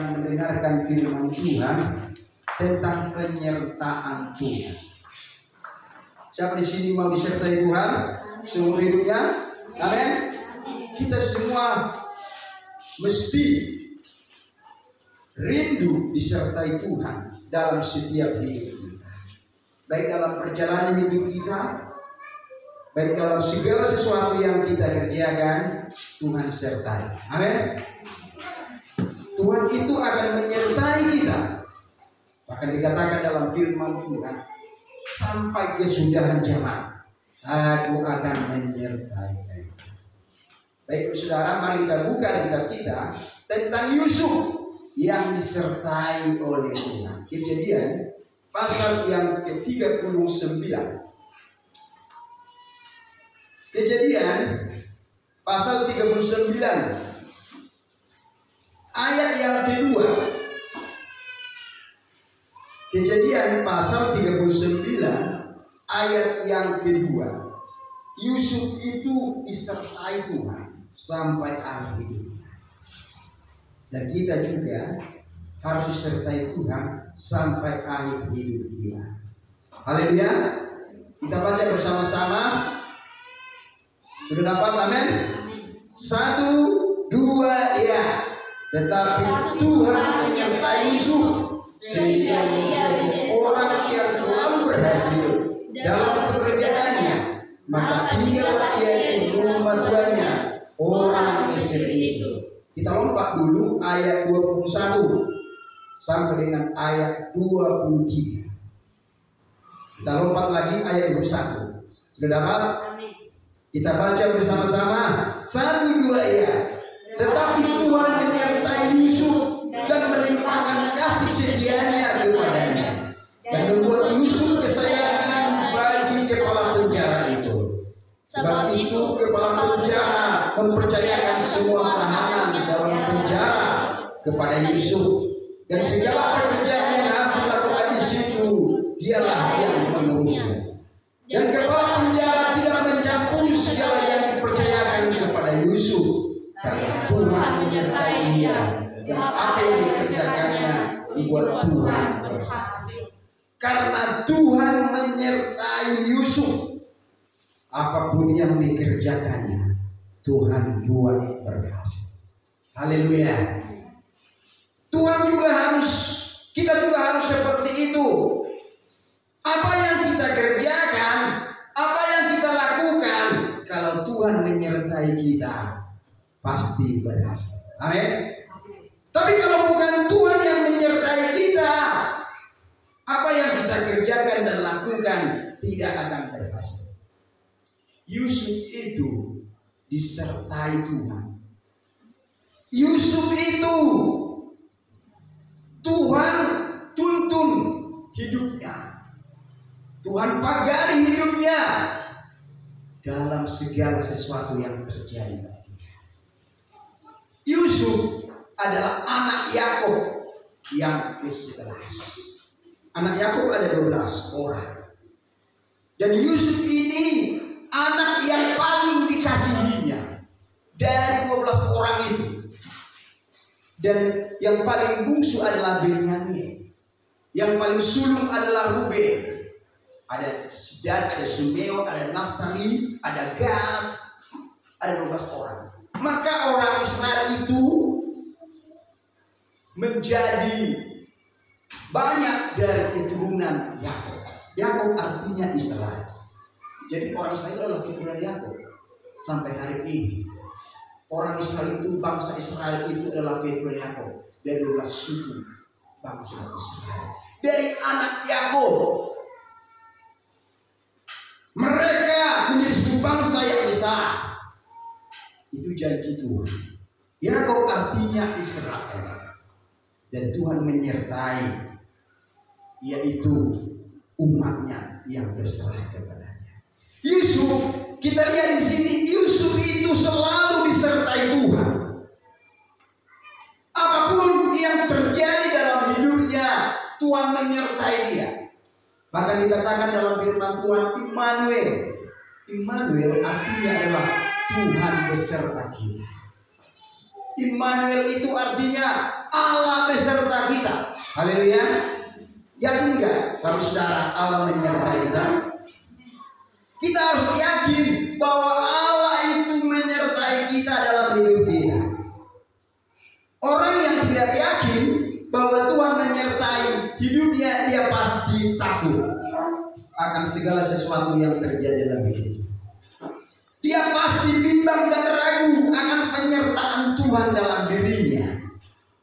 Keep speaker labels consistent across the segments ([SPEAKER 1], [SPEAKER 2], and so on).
[SPEAKER 1] akan mendengarkan firman Tuhan tentang penyertaan Tuhan. Siapa di sini mau disertai Tuhan seumur hidupnya? Amin. Kita semua mesti rindu disertai Tuhan dalam setiap hidup kita, baik dalam perjalanan hidup kita, baik dalam segala sesuatu yang kita kerjakan. Tuhan sertai. Amin. Tuhan itu akan menyertai kita. Bahkan dikatakan dalam firman Tuhan, sampai kesudahan zaman Aku akan menyertai kamu. Baik saudara, mari kita buka kitab kita tentang Yusuf yang disertai oleh Tuhan. Kejadian pasal yang ke-39. Kejadian pasal 39 ayat yang kedua. Kejadian pasal 39 ayat yang kedua. Yusuf itu disertai Tuhan sampai akhir hidupnya. Dan kita juga harus disertai Tuhan sampai akhir hidup kita. Haleluya. Kita baca bersama-sama. Sudah dapat? Amin. 1, 2, ya. Tetapi Tuhan menyertai Yusuf sehingga menjadi orang yang selalu berhasil dalam pekerjaannya. Maka tinggallah ia di rumah tuannya, orang Mesir itu. Kita lompat dulu ayat 21 sampai dengan ayat 23. Kita lompat lagi ayat 21. Sudah dapat? Kita baca bersama-sama. 1, 2, ya. Tetapi Tuhan menyertai Yusuf dan melimpahkan kasih setianya kepadanya, dan membuat Yusuf kesayangan bagi kepala penjara itu. Sebab itu kepala penjara mempercayakan semua tahanan di dalam penjara kepada Yusuf, dan segala pekerjaan yang harus dilakukan di situ dialah yang mengurusnya. Dan kepala penjara tidak mencampuri segala yang dipercayakan kepada Yusuf, karena Tuhan menyertai dia, dan apa yang dikerjakannya dibuat Tuhan berhasil. Karena Tuhan menyertai Yusuf, apapun yang dikerjakannya Tuhan buat berhasil. Haleluya. Tuhan juga kita juga harus seperti itu. Apa yang kita kerjakan, apa yang kita lakukan, kalau Tuhan menyertai kita, pasti berhasil. Amin. Tapi kalau bukan Tuhan yang menyertai kita, apa yang kita kerjakan dan lakukan tidak akan berhasil. Yusuf itu disertai Tuhan. Yusuf itu Tuhan tuntun hidupnya, Tuhan pagari hidupnya dalam segala sesuatu yang terjadi. Yusuf adalah anak Yakub yang ke-11. Anak Yakub ada 12 orang. Dan Yusuf ini anak yang paling dikasihinya dari 12 orang itu. Dan yang paling bungsu adalah Benyamin. Yang paling sulung adalah Ruben. Ada Dan, ada Simeon, ada Naftali, ada Gad, ada 12 orang. Maka orang Israel itu menjadi banyak dari keturunan Yakub. Yakub artinya Israel. Jadi orang Israel adalah keturunan Yakub sampai hari ini. Orang Israel itu, bangsa Israel itu adalah keturunan Yakub dari 12 suku bangsa Israel. Dari anak Yakub, mereka menjadi suku bangsa yang besar. Itu janji Tuhan. Yakub artinya Israel. Dan Tuhan menyertai, yaitu umatnya yang berserah kepadanya. Yusuf, kita lihat di sini, Yusuf itu selalu disertai Tuhan. Apapun yang terjadi dalam hidupnya, Tuhan menyertai dia. Bahkan dikatakan dalam firman Tuhan, Immanuel. Immanuel artinya adalah Tuhan beserta kita. Immanuel itu artinya Allah beserta kita. Haleluya. Yakin enggak Bapak Saudara Allah menyertai kita? Kita harus yakin bahwa Allah itu menyertai kita dalam hidup kita. Orang yang tidak yakin bahwa Tuhan menyertai hidupnya, dia pasti takut akan segala sesuatu yang terjadi dalam hidup. Dia pasti bimbang dan ragu akan penyertaan Tuhan dalam dirinya.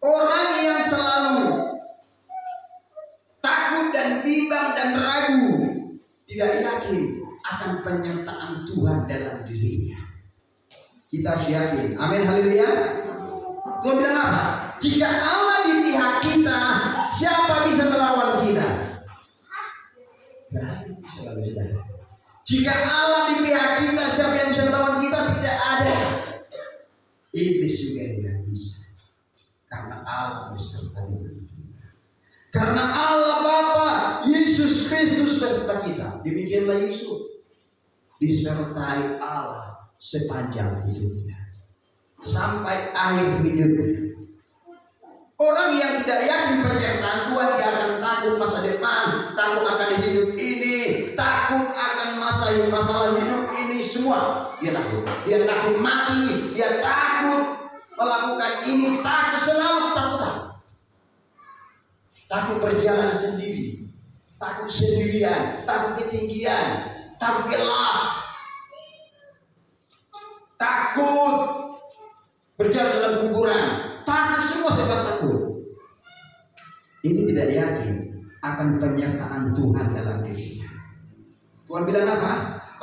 [SPEAKER 1] Orang yang selalu takut dan bimbang dan ragu, tidak yakin akan penyertaan Tuhan dalam dirinya. Kita harus yakin. Amin, haleluya. Tuhan bilang apa? Jika Allah di pihak kita, siapa bisa melawan kita? Jika Allah di pihak kita, siapa yang bisa melawan kita? Tidak ada. Iblis juga tidak bisa. Karena Allah beserta kita. Karena Allah Bapa, Yesus Kristus beserta kita. Demikianlah Yusuf disertai Allah sepanjang hidupnya, sampai akhir hidupnya. Orang yang tidak yakin penyertaan Tuhan, dia akan takut masa depan, takut akan hidup ini, takut akan masalah hidup ini semua. Dia takut. Dia takut mati, dia takut melakukan ini, takut, selalu ketakutan. Takut berjalan sendiri, takut sendirian, takut ketinggian, takut gelap, takut berjalan dalam kuburan, takut, semua sebab takut. Ini tidak yakin akan penyertaan Tuhan dalam dirinya. Tuhan bilang apa?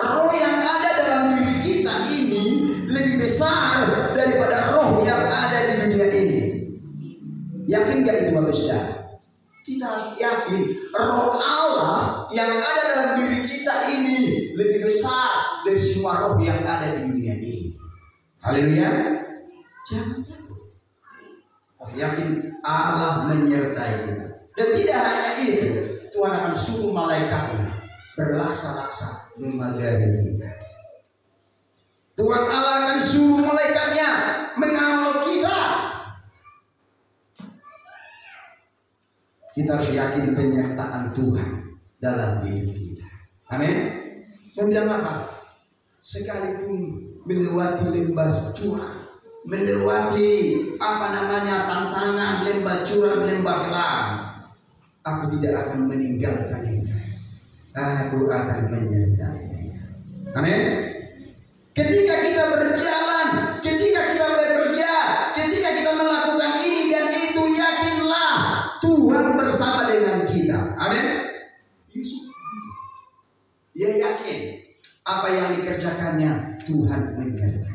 [SPEAKER 1] Roh yang ada dalam diri kita ini lebih besar daripada roh yang ada di dunia ini. Yakin gak itu Bapak Saudara? Kita harus yakin roh Allah yang ada dalam diri kita ini lebih besar dari semua roh yang ada di dunia ini. Haleluya. Jangan takut. Yakin Allah menyertai kita. Dan tidak hanya itu, Tuhan akan suruh malaikatnya berlaksa-laksa mengajari kita. Tuhan Allah akan suruh malaikatnya mengawal kita. Kita harus yakin penyertaan Tuhan dalam hidup kita. Amin. Dan bilang apa? Sekalipun melewati lembah curam, melewati tantangan, lembah curam, lembah kelam, aku tidak akan meninggalkan engkau. Aku akan menyertai. Amin. Ketika kita berjalan, ketika kita bekerja, ketika kita melakukan ini dan itu, yakinlah Tuhan bersama dengan kita. Amin. Yusuf, dia yakin apa yang dikerjakannya Tuhan menyertai.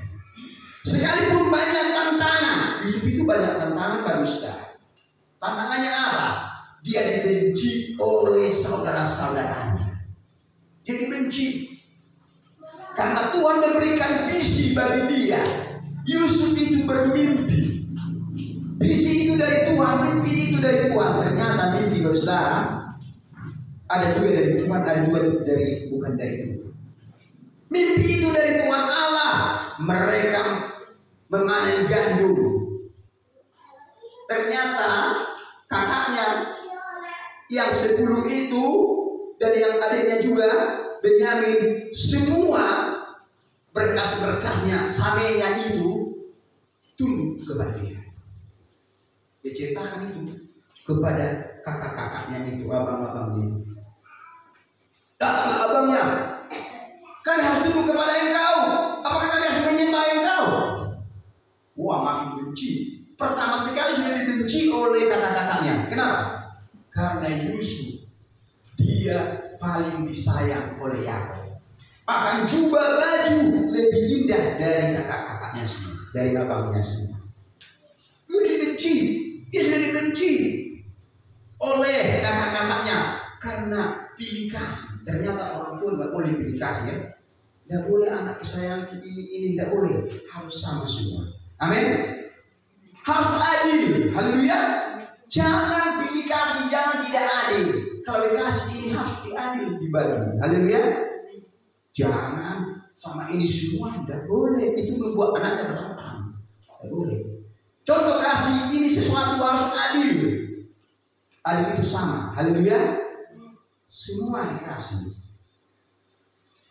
[SPEAKER 1] Sekalipun banyak tantangan, Yusuf itu banyak tantangan bagus dah. Tantangannya apa? Dia dibenci oleh saudara-saudaranya. Dia dibenci karena Tuhan memberikan visi bagi dia. Yusuf itu bermimpi. Visi itu dari Tuhan, mimpi itu dari Tuhan. Ternyata mimpi saudara ada juga dari Tuhan, ada juga dari bukan dari Tuhan. Mimpi itu dari Tuhan Allah. Mereka memanen gandum. Ternyata kakaknya yang 10 itu dan yang adiknya juga Benyamin, semua berkas-berkasnya, samenya itu tunduk kepada dia. Dia ceritakan itu kepada kakak-kakaknya itu, abang-abangnya. Datanglah abangnya, kami harus tunduk kepada engkau. Apakah kami harus menyembah engkau? Wah, makin benci. Pertama sekali sudah dibenci oleh kakak-kakaknya. Kenapa? Karena Yusuf, dia paling disayang oleh Yakub. Bahkan jubah baju lebih indah dari kakak-kakaknya semua, dari abangnya semua. Dia dibenci, dia sudah dibenci oleh kakak-kakaknya karena pilih kasih. Ternyata orang tua nggak boleh pilih kasih ya. Nggak boleh anak kesayangan ini nggak boleh, harus sama semua. Amin. Harus adil. Haleluya. Jangan pilih kasih, jangan tidak adil. Kalau dikasih ini harus diadil, dibagi. Haleluya. Jangan sama ini semua, tidak boleh. Itu membuat anaknya berantem. Tidak boleh. Contoh kasih ini sesuatu harus adil. Adil itu sama. Haleluya. Semua dikasih.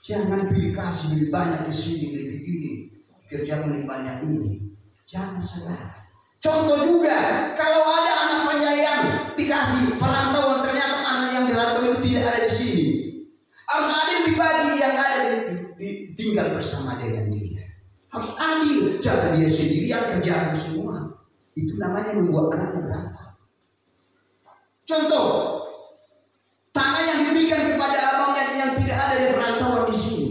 [SPEAKER 1] Jangan pilih kasih lebih banyak di sini, lebih ini. Kerja lebih banyak ini. Jangan saudara. Contoh juga, kalau ada anak penyayang dikasih perantauan, ternyata anak yang dirantau itu tidak ada di sini. Harus adil dibagi yang ada tinggal bersama dengan dia. Harus adil. Jangan dia sendiri yang kerjakan semua. Itu namanya membuat anaknya berantak. Contoh, tanah yang diberikan kepada abangnya yang tidak ada di perantauan di sini,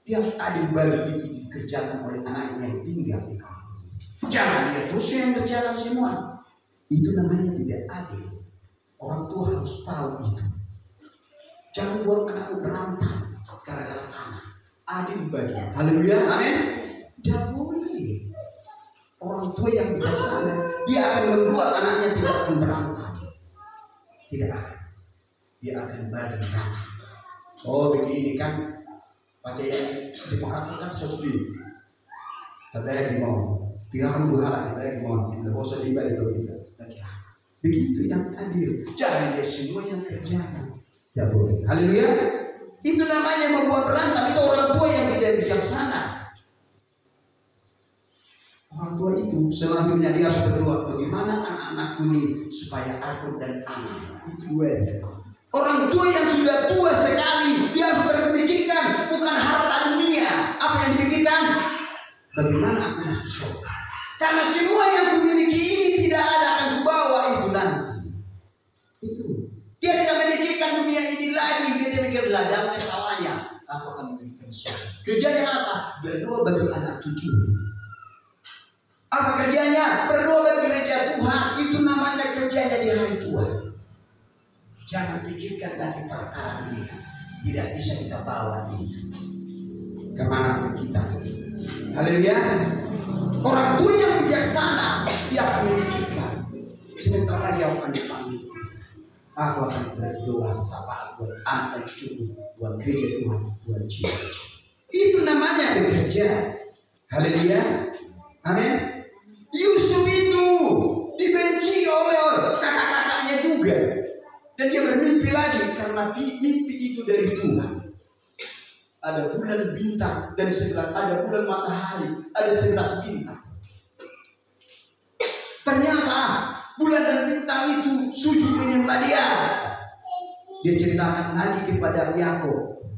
[SPEAKER 1] dia harus adil bagi itu dikerjakan oleh anaknya yang tinggal di kampung. Jangan dia terus yang kerjakan semua. Itu namanya tidak adil. Orang tua harus tahu itu. Jangan buat anakmu berantak gara-gara tanah. Adil bagi. Haleluya, amin. Tidak boleh. Orang tua yang bijaksana, dia akan membuat anaknya tidak akan berantak. Tidak akan. Dia akan bagi rata. Oh begini kan, baca yang diperhatikan sesuatu. Tadanya di mau, tiga kan buhala, tadanya di mau, tidak usah dibalik itu tidak. Begitu yang adil. Jangan dia semua yang kerjakan. Tidak boleh. Haleluya. Itu namanya membuat berantak. Itu orang tua yang tidak bijaksana. Orang tua itu selanjutnya dia harus berdoa, bagaimana anak-anakku ini supaya akur dan aman. Itu dua. Orang tua yang sudah tua sekali, dia harus berpikirkan bukan harta dunia. Apa yang dipikirkan? Bagaimana aku masuk surga? Karena semua yang kumiliki ini tidak ada akan kubawa itu nanti. Itu. Dia tidak memikirkan dunia ini lagi. Dia tidak memikirkan ladangnya sawahnya. Aku akan memberikan surga. Kerjanya apa? Berdoa bagi anak cucu. Apa kerjanya? Berdoa bagi gereja Tuhan. Itu namanya kerjanya di hari tua. Jangan pikirkan lagi perkara ini. Tidak bisa kita bawa itu kemana pun kita. Haleluya. Orang tua yang bijaksana, dia akan memikirkan. Sebentar lagi aku akan dipanggil. Aku akan berdoa syafaat buat anak dan cucu, buat gereja Tuhan, buat jiwa. Itu namanya bekerja. Haleluya. Amin. Yusuf itu dibenci oleh kakak-kakaknya juga. Dan dia bermimpi lagi karena mimpi itu dari Tuhan. Ada bulan bintang dan sebelah ada bulan matahari, ada 11 bintang. Ternyata bulan dan bintang itu sujud menyembah dia. Dia ceritakan lagi kepada Yakub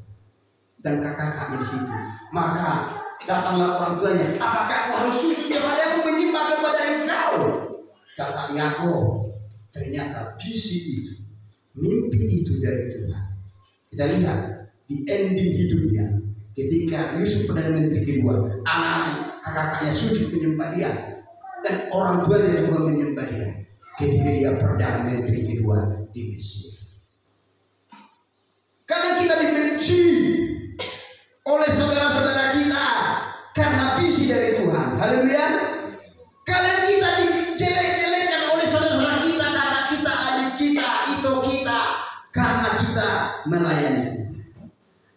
[SPEAKER 1] dan kakak-kakaknya di situ. Maka datanglah orang tuanya, apakah aku harus sujud kepada aku, menyembah kepada engkau? Kata Yakub, ternyata visi itu, mimpi itu dari Tuhan. Kita lihat di ending hidupnya, ketika Yusuf Perdana Menteri kedua, anak kakaknya sujud menyembah dia, dan orang tuanya juga menyembah dia. Ketika dia Perdana Menteri kedua di Mesir. Karena kita dibenci oleh saudara-saudara kita karena visi dari Tuhan. Haleluya. Karena kita dijelek-jelekkan oleh saudara-saudara kita, kakak kita, adik kita, itu kita, karena kita melayani.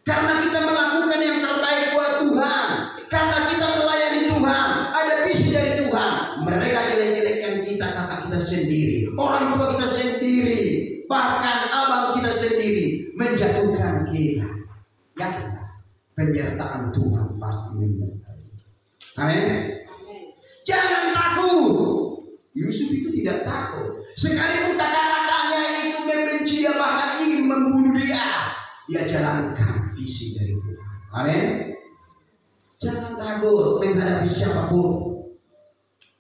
[SPEAKER 1] Karena kita melakukan yang terbaik buat Tuhan, karena kita melayani Tuhan, ada visi dari Tuhan. Mereka jelek-jelekkan kita, kakak kita sendiri, orang tua kita sendiri, bahkan abang kita sendiri, menjatuhkan kita. Yakinlah, penyertaan Tuhan pasti menyertai. Amin. Jangan takut. Yusuf itu tidak takut. Sekalipun kakak-kakaknya itu membenci dia, bahkan ingin membunuh dia, dia jalankan visi dari Tuhan. Amin. Jangan takut menghadapi siapapun.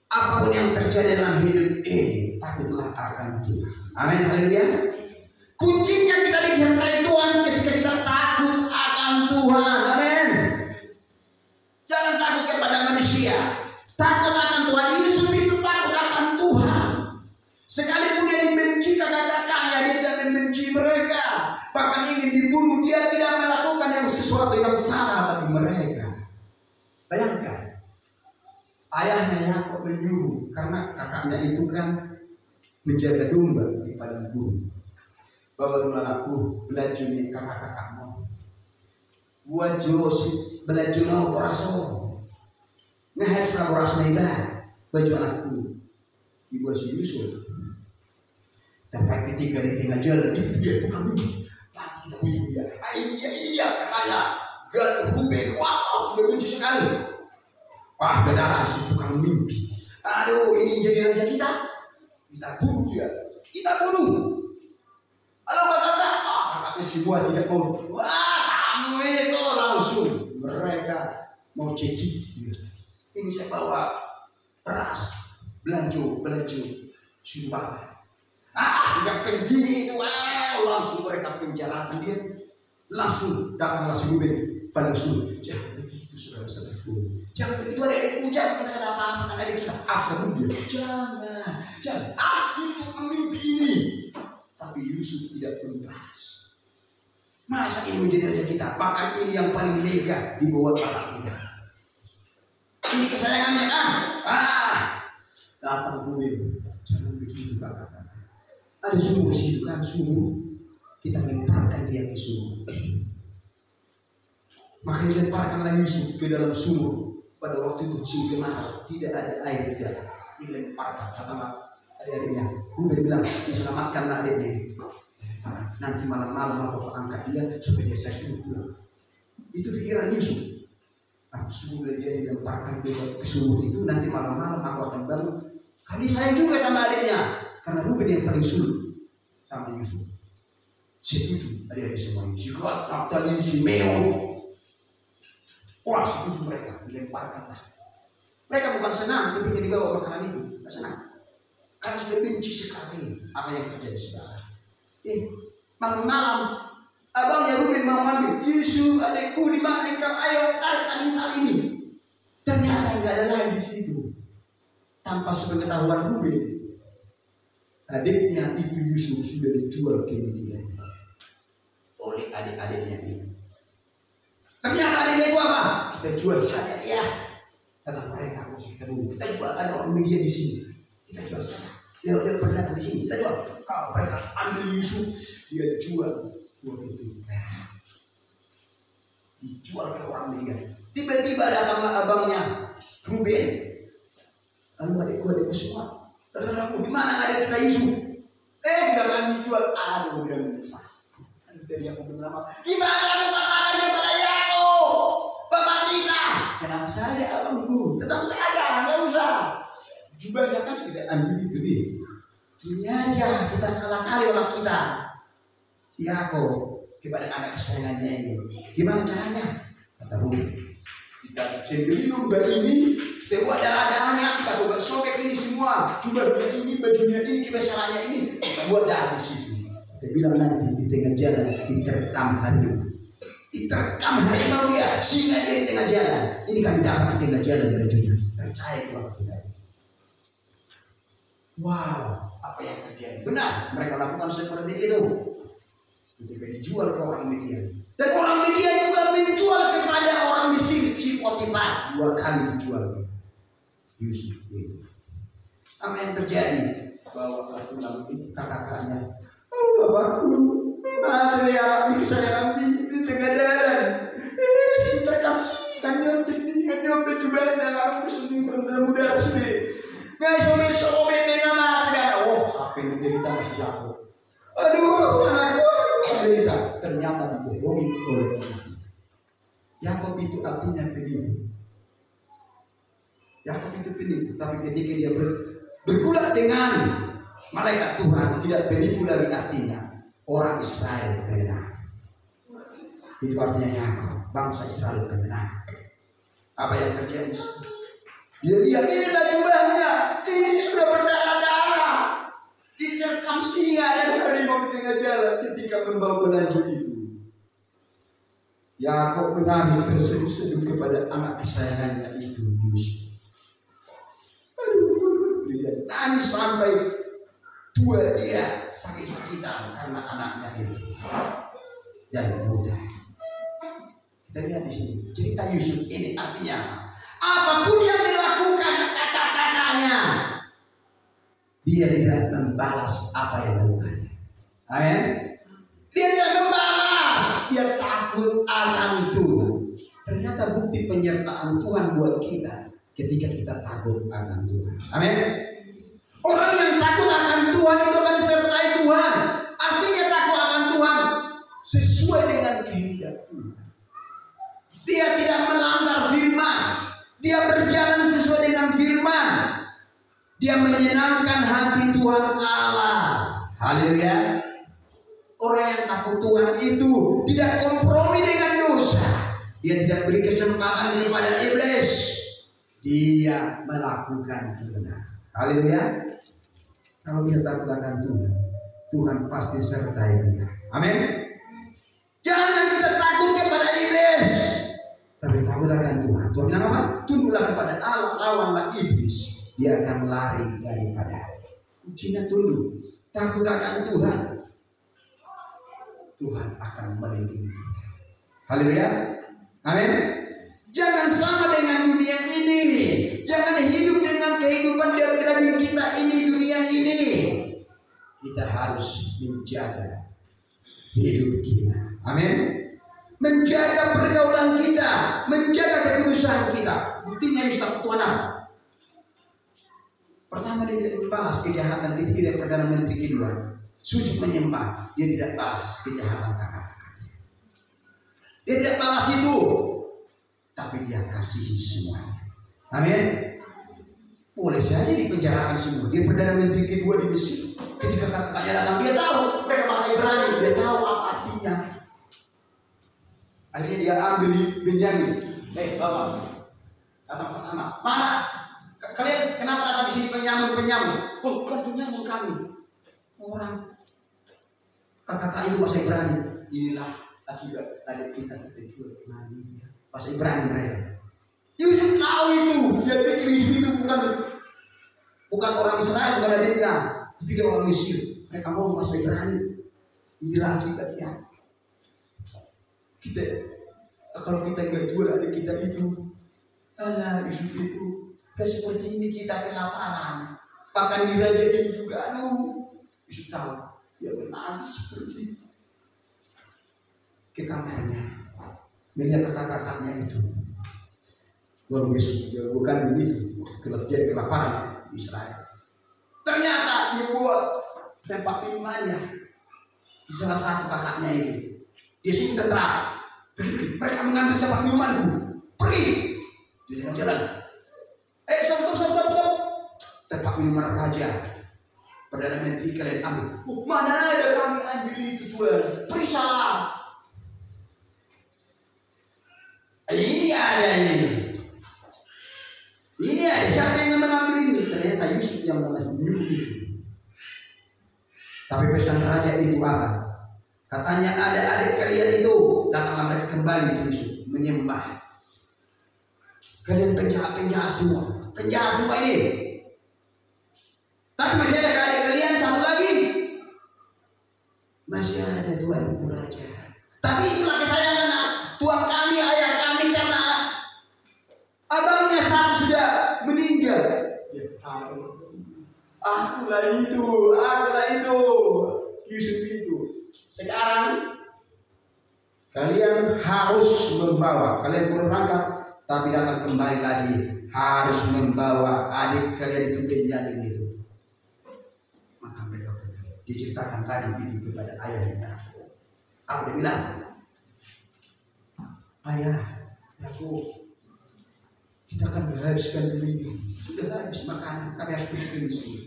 [SPEAKER 1] Apapun yang terjadi dalam hidup ini, takutlah akan Tuhan. Amin. Haleluya. Kuncinya kita disertai Tuhan ketika kita takut akan Tuhan. Amin. Jangan takut kepada manusia. Takut akan Tuhan. Yusuf itu takut akan Tuhan. Sekalipun dia dibenci kakak-kakaknya, dia tidak membenci mereka, bahkan ingin dibunuh, dia tidak melakukan yang sesuatu yang salah bagi mereka. Bayangkan, ayahnya Yakub menyuruh, karena kakaknya itu kan menjaga domba di padang gurun. Bawa anakku belajar nih kakak-kakakmu. Buat Joseph belajar mau korasong. Ngehef lah koras medan. baju anakku dibuat si Yusuf. Tapi ketika di tengah jalan itu dia tukang mimpi. Nanti kita bujuk dia. Iya ini dia kakaknya. Gad Ruben, wow sudah benci sekali. Wah benar si tukang mimpi. Aduh ini jadi raja kita. Kita bunuh dia. Kita bunuh. Halo kakak. Kakaknya semua tidak mau. Wah kamu itu langsung mereka mau cekik dia. Ini saya bawa beras, belanja, sumpah. Tidak pergi itu, langsung mereka penjarakan dia, langsung datanglah si Ruben pada suruh, jangan begitu saudara-saudaraku, jangan begitu adik-adikku, jangan kata apa-apa adik kita, jangan, itu pemimpin ini, tapi Yusuf tidak tuntas. Masa ini menjadi raja kita, bahkan ini yang paling lega di bawah bapak kita. Ini kesayangannya datang Ruben, jangan begitu kakak. Ada sumur situ kan, sumur kita lemparkan dia ke sumur. Maka dilemparkanlah Yusuf ke dalam sumur. Pada waktu itu musim kemarau, tidak ada air di dalam. Dilemparkan kata adik-adiknya. Ruben bilang, diselamatkanlah adiknya. Nanti malam-malam aku angkat dia supaya saya suruh pulang. Itu pikiran Yusuf. Aku suruh dia dilemparkan ke sumur itu, nanti malam-malam aku akan bangun. Kami sayang juga sama adiknya. Karena Ruben yang paling sulit sama Yusuf. Setuju adik-adik semuanya. Si Gad, Naftali, Simeon. Wah setuju mereka. Dilemparkanlah. Mereka bukan senang ketika dibawa makanan itu. Tidak senang. Karena sudah benci sekali apa yang terjadi sekarang. Malam-malam abangnya Ruben mau ambil. Yusuf adikku di mana engkau? Ayo tarik ini. Ternyata nggak ada lagi di situ. Tanpa sepengetahuan Ruben. Adiknya itu Yusuf sudah dijual ke Midian oleh adik-adiknya ini. Ternyata adiknya itu apa? Kita jual saja ya. Kata mereka, kita jual. Ada orang Midian di sini. Kita jual saja. Dia berdatang di sini. Kita jual. Kalau mereka ambil Yusuf, dia jual uang itu. Dijual ke orang Midian. Tiba-tiba datanglah abangnya Ruben. Lalu adikku semua. Saudaraku, di mana ada kita Yusuf? Tidak kami jual. Aduh, udah menyesal. Dari aku bernama. Di mana ada kepada Yakub? Bapak kita. Tenang saja abangku. Tenang saja, nggak usah. Jubahnya kan tidak ambil itu dia. Ini aja kita kalah kali orang kita. Yakub kepada anak kesayangannya ini. Gimana caranya? Kata Ruben. Kita sendiri lumba ini. Kita buat darah-darahnya, kita sobek-sobek ini semua. Jubahnya ini, bajunya ini, kebesarannya ini. Kita buat darah di situ. Kita bilang nanti di tengah jalan diterkam harimau. Diterkam harimau dia, singa dia di tengah jalan. Ini kami dapat di tengah jalan bajunya. Percaya kepada kita. Wow, apa yang terjadi? Benar, mereka lakukan seperti itu. Ketika dijual ke orang Midian. Dan orang Midian juga menjual kepada orang Mesir, si Potifar. 2 kali dijual. Yusuf itu. Apa yang terjadi? Bawa pulang kakak-kakaknya. Oh bapakku, mana ya ini saya ambil di tengah jalan. Terkam sih, kan nyampe juga ada aku sendiri muda sudah. Guys, sobek dengan mana? Oh, sampai menderita masih jatuh. Aduh, anakku menderita. Ternyata dibohongi oleh Yakub itu artinya penipu. Yakub itu penipu, tapi ketika dia bergulat dengan malaikat Tuhan, tidak penipu lagi artinya orang Israel benar. Itu artinya Yakub, bangsa Israel benar. Apa yang terjadi? Dia lihat inilah jubahnya, ini sudah berdarah-darah, diterkam singa dan harimau di tengah jalan ketika membawa belanja itu. Yakub menangis terseduh-seduh kepada anak kesayangannya itu Yusuf. Nangis sampai tua dia sakit-sakitan karena anaknya itu dan muda. Kita lihat di sini cerita Yusuf ini artinya apapun yang dilakukan kakak-kakaknya, dia tidak membalas apa yang dilakukannya. Amin. Dia tidak membalas, dia takut akan Tuhan. Ternyata bukti penyertaan Tuhan buat kita. ketika kita takut akan Tuhan. Amin. Orang yang takut akan Tuhan itu akan disertai Tuhan. Artinya takut akan Tuhan sesuai dengan kehendak Tuhan. Dia tidak melanggar firman. Dia berjalan sesuai dengan firman. Dia menyenangkan hati Tuhan Allah. Haleluya. Orang yang takut Tuhan itu tidak kompromi dengan dosa. Dia tidak beri kesempatan kepada iblis. Dia melakukan kebenaran. Haleluya. Kalau kita takut akan Tuhan, Tuhan pasti sertai kita. Amin. Jangan kita takut kepada iblis, tapi takut akan Tuhan. Tuhan bilang apa? Tunduklah kepada Allah, lawanlah iblis, dia akan lari daripada. Kuncinya tunduk, takut akan Tuhan. Tuhan akan melindungi kita. Haleluya. Amin. Jangan sama dengan dunia ini. Jangan hidup dengan kehidupan daging kita ini, dunia ini. Kita harus menjaga hidup kita. Amin. Menjaga pergaulan kita, menjaga kekudusan kita. Buktinya Ustaz Tuhan apa? Pertama, dia tidak membalas kejahatan. Dia tidak Perdana Menteri kedua sujud menyembah, dia tidak balas kejahatan kakak-kakaknya. Dia tidak balas itu, tapi dia kasihi semuanya. Amin. Boleh saja dipenjarakan semua. Dia Perdana Menteri kedua di Mesir. Ketika kakak-kakaknya datang, dia tahu mereka bahasa Ibrani, dia tahu apa artinya. Akhirnya dia ambil Benyamin. Bapak, datang pertama. Mana? Kalian kenapa datang di sini penyamun? Bukan penyamun kami. Orang kakak itu bahasa Ibrani. Inilah akibat adik kita jual kemana. Bahasa Ibrani mereka. Yusuf tahu itu. Dia pikir Yusuf itu bukan orang Israel, bukan adiknya. Dipikir orang Mesir. Mereka mau bahasa Ibrani. Inilah akibatnya. Kalau kita nggak jual adik kita itu, alah Yusuf itu seperti ini kita kelaparan. Bahkan dirajain juga, Yusuf tahu dia menangis seperti itu. Ke kamarnya melihat kakak-kakaknya itu. Baru besok dia bukan begitu, dia kelaparan di Israel. Ternyata dia buat tempat minumannya di salah satu kakaknya itu. Dia suruh tentara. Mereka mengambil tempat minumanku. Pergi. Di jalan. Stop. Tempat minuman raja. Perdana Menteri kalian ambil. Mana ada kami ambil itu Tuhan. Periksalah. Ini ada ini. Iya, siapa yang mengambil ini? Ternyata Yusuf yang mengambil itu. Tapi pesan raja itu apa? Katanya ada adik kalian itu, datanglah mereka kembali ke Yusuf menyembah. Kalian penjahat semua, ini. Tapi masih ada adik kalian satu lagi. Masih ada Tuanku Raja. Tapi itulah kesayangan Tuan kami, ayah kami, karena abangnya satu sudah meninggal. Akulah itu. Yusuf itu. Sekarang kalian harus membawa, kalian berangkat, tapi datang kembali lagi harus membawa adik kalian itu Benyamin itu. Maka mereka diceritakan tadi itu kepada ayah kita. Apa dia bilang? Ayah, kita akan menghabiskan diri. Sudah habis makanan, kami harus pergi ke Mesir.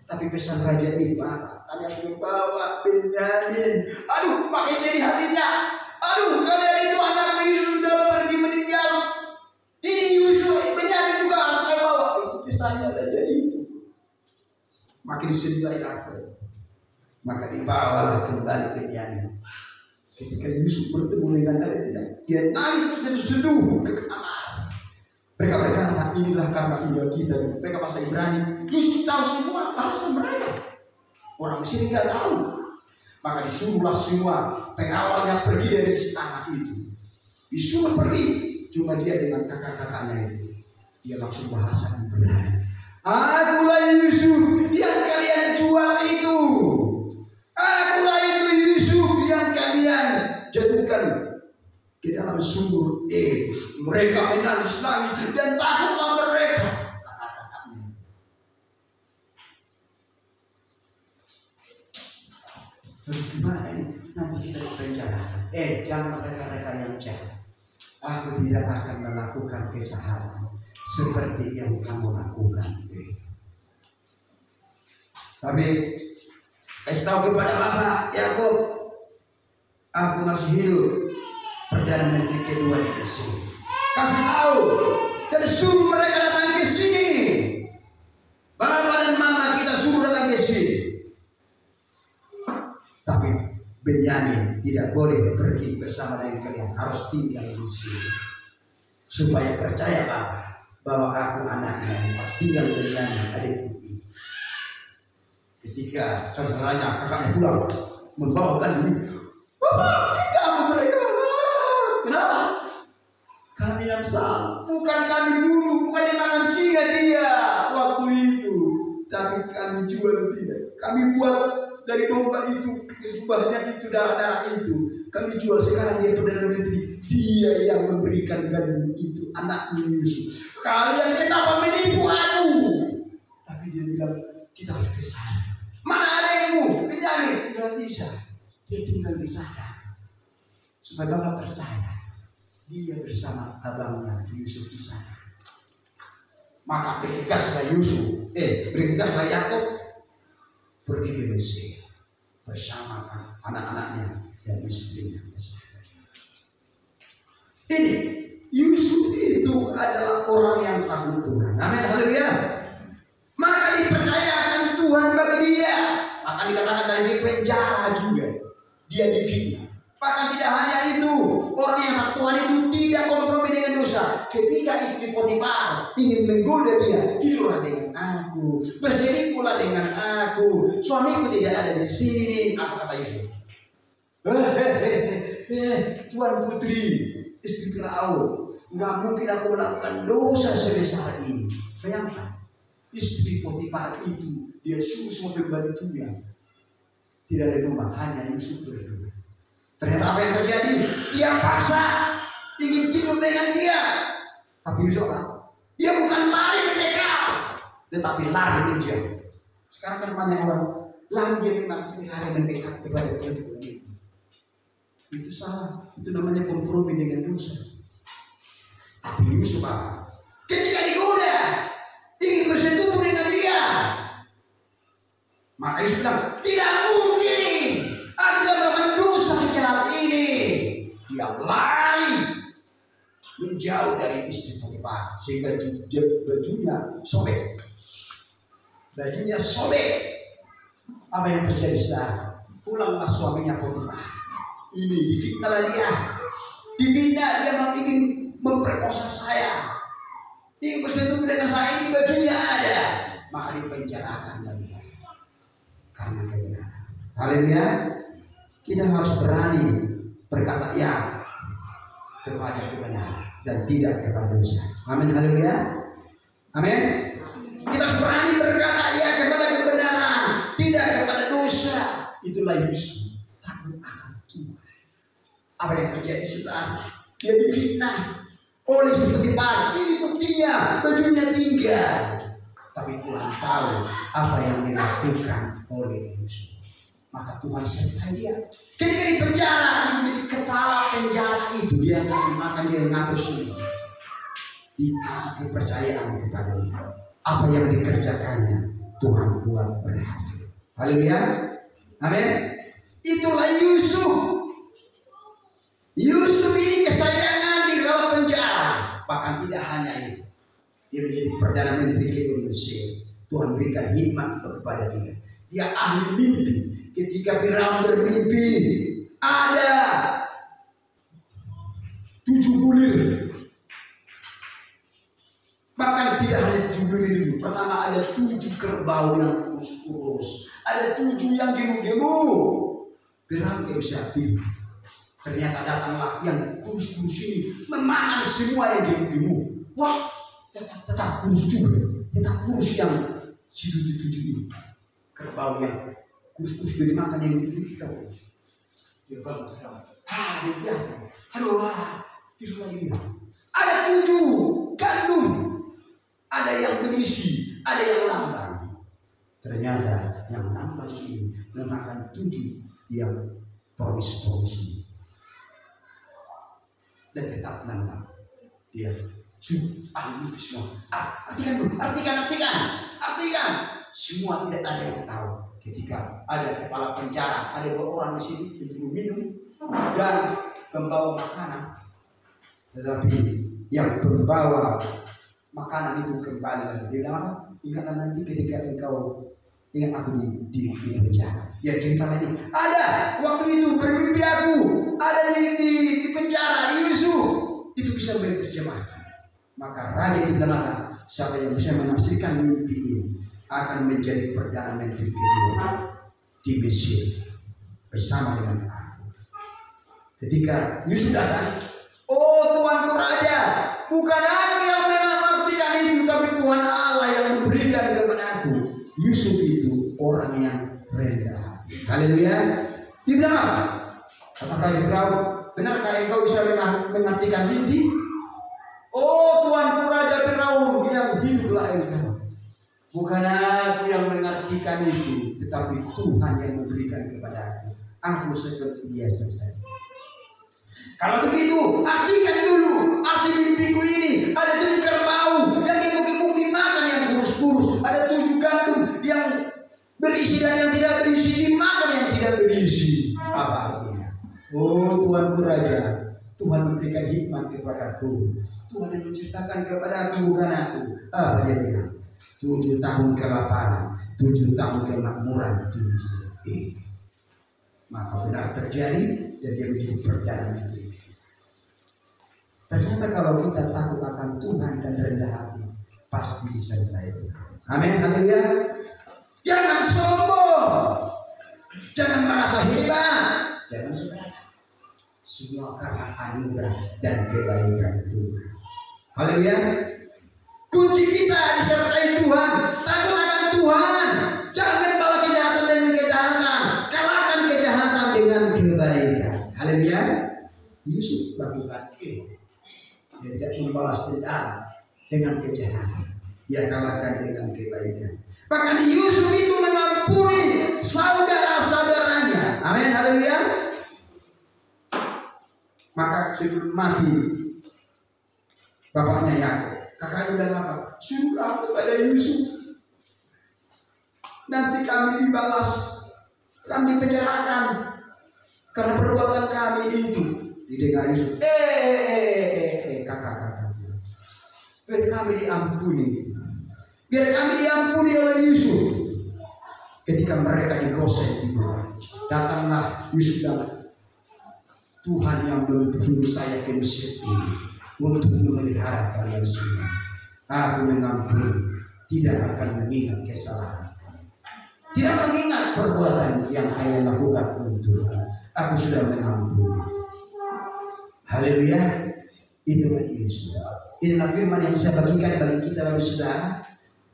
[SPEAKER 1] Tapi pesan raja itu apa? Kami harus membawa Benyamin. Pakai sedih hatinya. Kalian itu anak ini sudah pergi meninggal. Ini Yusuf, Benyamin juga harus saya bawa. Itu pesannya raja itu. Makin sedih lagi aku. Maka dibawalah kembali Benyamin. Ketika Yusuf bertemu dengan kalian, dia nangis berseduh-seduh ke kamar. Mereka berkata, inilah karena ibadah kita. Mereka bahasa Ibrani. Yusuf tahu semua bahasa mereka. Orang Mesir nggak tahu. Maka disuruhlah semua pengawalnya pergi dari istana itu. Disuruh pergi. Cuma dia dengan kakak-kakaknya itu. Dia langsung bahasa Ibrani. Akulah Yusuf yang kalian jual itu. Akulah itu Yusuf yang kalian jatuhkan ke dalam sumur. Mereka menangis dan takutlah mereka. Terus gimana ini? Nanti kita dipenjara. Jangan rekan-rekan yang jahat. Aku tidak akan melakukan kejahatan seperti yang kamu lakukan. Tapi kasih tahu kepada Bapak Yakub, aku masih hidup. Perdana Menteri kedua di sini. Kasih tahu dan suruh mereka datang ke sini. Bapak dan Mama kita suruh datang ke sini. Tapi Benyamin tidak boleh pergi bersama dengan kalian, harus tinggal di sini. Supaya percaya Bapak bahwa aku anaknya yang harus tinggal di Benyamin adikku. Ketika saudaranya kakaknya pulang membawakan ini, Bapak kamu mereka. Kenapa? Kami yang salah, bukan kami dulu, bukan yang makan singa dia waktu itu, tapi kami jual dia. Kami buat dari domba itu, jubahnya itu, darah-darah itu, kami jual. Sekarang dia Perdana Menteri, dia yang memberikan gandum itu, anaknya Yusuf. Kalian kenapa menipu aku? Tapi dia bilang kita harus ke sana. Mana adikmu? Benyamin tidak bisa, dia tinggal di sana. Supaya Bapak percaya dia bersama abangnya Yusuf di sana. Maka bergegaslah Yusuf, bergegaslah Yakub pergi ke Mesir bersama anak-anaknya dan istrinya. Ini Yusuf itu adalah orang yang takut Tuhan. Amin, haleluya. Maka dipercayakan Tuhan bagi dia. Maka dikatakan dari penjara juga dia difitnah. Bahkan tidak hanya itu, orang yang takut Tuhan itu tidak kompromi dengan dosa. Ketika istri Potifar ingin menggoda dia, tidurlah dengan aku, berselingkuhlah dengan aku, suamiku tidak ada di sini. Apa kata Yusuf? Tuan putri, istri Firaun, nggak mungkin aku melakukan dosa sebesar ini. Bayangkan, istri Potifar itu dia suruh semua pembantunya tidak ada rumah, hanya Yusuf berdua. Ternyata apa yang terjadi? Dia paksa ingin tidur dengan dia. Tapi Yusuf dia bukan lari mendekat, tetapi lari menjauh. Sekarang kan banyak orang lari dia memang lari mendekat kepada perempuan itu. Itu salah. Itu namanya kompromi dengan dosa. Tapi Yusuf ketika digoda ingin bersetubuh dengan dia, maka Yusuf bilang tidak mungkin. Aku tidak melakukan dosa secara ini. Dia lari menjauh dari istri Potifar sehingga bajunya sobek. Bajunya sobek. Apa yang terjadi sekarang? Pulanglah suaminya Potifar. Ini difitnah dia. Difitnah dia ingin memperkosa saya. Ingin bersetubuh dengan saya, ini bajunya ada. Maka dipenjarakan lagi. Karena kebenaran. Haleluya. Kita harus berani berkata ya kepada kebenaran dan tidak kepada dosa. Amin, haleluya. Amin. Kita harus berani berkata ya kepada kebenaran, tidak kepada dosa. Itulah Yusuf, takut akan Tuhan. Apa yang terjadi setelah dia difitnah oleh seperti pagi, ini buktinya bajunya tinggal. Tapi Tuhan tahu apa yang dilakukan oleh Yusuf. Maka Tuhan sertai dia. Ketika di penjara, menjadi kepala penjara itu, dia kasih makan, dia ngatur sini. Dikasih kepercayaan kepada dia. Apa yang dikerjakannya, Tuhan buat berhasil. Haleluya. Amin. Itulah Yusuf. Yusuf ini kesayangan di dalam penjara. Bahkan tidak hanya itu. Dia menjadi Perdana Menteri kedua Mesir. Tuhan berikan hikmat kepada dia. Dia ahli mimpi. Ketika Firaun bermimpi, ada 7 bulir. Bahkan tidak hanya 7 bulir itu. Pertama ada 7 kerbau yang kurus-kurus. Ada 7 yang gemuk-gemuk. Firaun tidak bisa tidur. Ternyata datanglah yang kurus-kurus ini memakan semua yang gemuk-gemuk. Wah, tetap kurus juga. Tetap kurus yang 7 ini. Kerbau yang kurus-kurus dari makan yang itu kita kurus. Dia bangun sekarang. Dia bilang, aduh, tidur lagi dia. Ada 7 gandum. Ada yang berisi, ada yang lamban. Ternyata yang lamban ini memakan 7 yang promis-promis dan tetap nama dia ahli semua. Artikan semua tidak ada yang tahu. Ketika ada kepala penjara, ada 2 orang di sini pencuri minum dan pembawa makanan, tetapi yang pembawa makanan itu kembali lagi. Dia bilang apa? Ingatlah nanti ketika engkau ingat aku di penjara. Ya cerita lagi. Ada waktu itu bermimpi aku ada di penjara Yusuf. Itu bisa diterjemahkan. Maka raja itu bilang, siapa yang bisa menafsirkan mimpi ini akan menjadi perdana menteri kedua di Mesir bersama dengan aku. Ketika Yusuf datang, oh tuanku raja, bukan aku yang mengartikan itu, tapi Tuhan Allah yang memberikan kepada aku. Yusuf itu orang yang rendah. Haleluya. Dia bilang apa? Kata Raja Firaun, benarkah engkau bisa mengartikan mimpi? Oh tuanku Raja Firaun, yang hiduplah engkau. Bukan aku yang mengartikan itu, tetapi Tuhan yang memberikan kepada aku. Aku seperti biasa saja. Kalau begitu, artikan dulu arti mimpiku ini. Ada 7 kerbau yang gemuk-gemuk dimakan yang kurus-kurus. Ada 7 gandum yang berisi dan yang tidak berisi dimakan yang tidak berisi. Apa artinya? Oh tuanku Raja, Tuhan memberikan hikmat kepadaku. Tuhan yang menceritakan kepada aku, bukan aku. Dia bilang 7 tahun kelaparan, 7 tahun kemakmuran di Mesir. Maka benar terjadi dan dia menjadi perdana menteri. Ternyata kalau kita takut akan Tuhan dan rendah hati, pasti disertai Tuhan. Amin, haleluya. Jangan sombong, jangan merasa hebat, jangan sombong. Semua karena anugerah dan kebaikan Tuhan. Haleluya. Kunci kita disertai Tuhan. Takut akan Tuhan. Jangan membalas kejahatan dengan kejahatan. Kalahkan kejahatan dengan kebaikan. Haleluya. Yusuf lakukan itu. Dia tidak membalas dendam dengan kejahatan. Dia kalahkan dengan kebaikan. Bahkan Yusuf itu mengampuni saudara-saudaranya. Amin. Haleluya. Maka sebelum mati, bapaknya Yakub, kakaknya bilang apa? Suruh aku pada Yusuf. Nanti kami dibalas, kami dipenjarakan karena perbuatan kami itu. Didengar Yusuf, kakak, biar kami diampuni. Biar kami diampuni oleh Yusuf. Ketika mereka digosek di bawah, datanglah Yusuf dan Tuhan yang menuntun saya ke Mesir ini untuk memelihara kalian semua. Aku mengampuni, tidak akan mengingat kesalahan, tidak mengingat perbuatan yang kalian lakukan untuk aku sudah mengampuni. Haleluya. Itulah Yesus. Inilah firman yang saya bagikan bagi kita Bapak Saudara.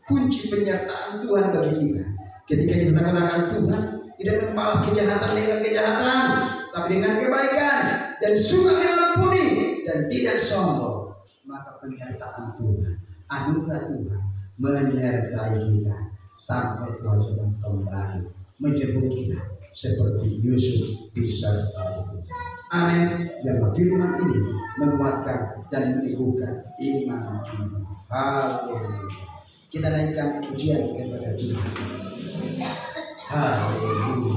[SPEAKER 1] Kunci penyertaan Tuhan bagi kita. Ketika kita mengatakan Tuhan tidak membalas kejahatan dengan kejahatan, tapi dengan kebaikan, dan suka mengampuni dan tidak sombong, maka penyertaan Tuhan, anugerah Tuhan menyertai kita sampai Tuhan sudah kembali menjemput kita seperti Yusuf disertai kita. Amin. Dan firman ini menguatkan dan meneguhkan iman kita. Haleluya. Kita naikkan pujian kepada Tuhan. Haleluya.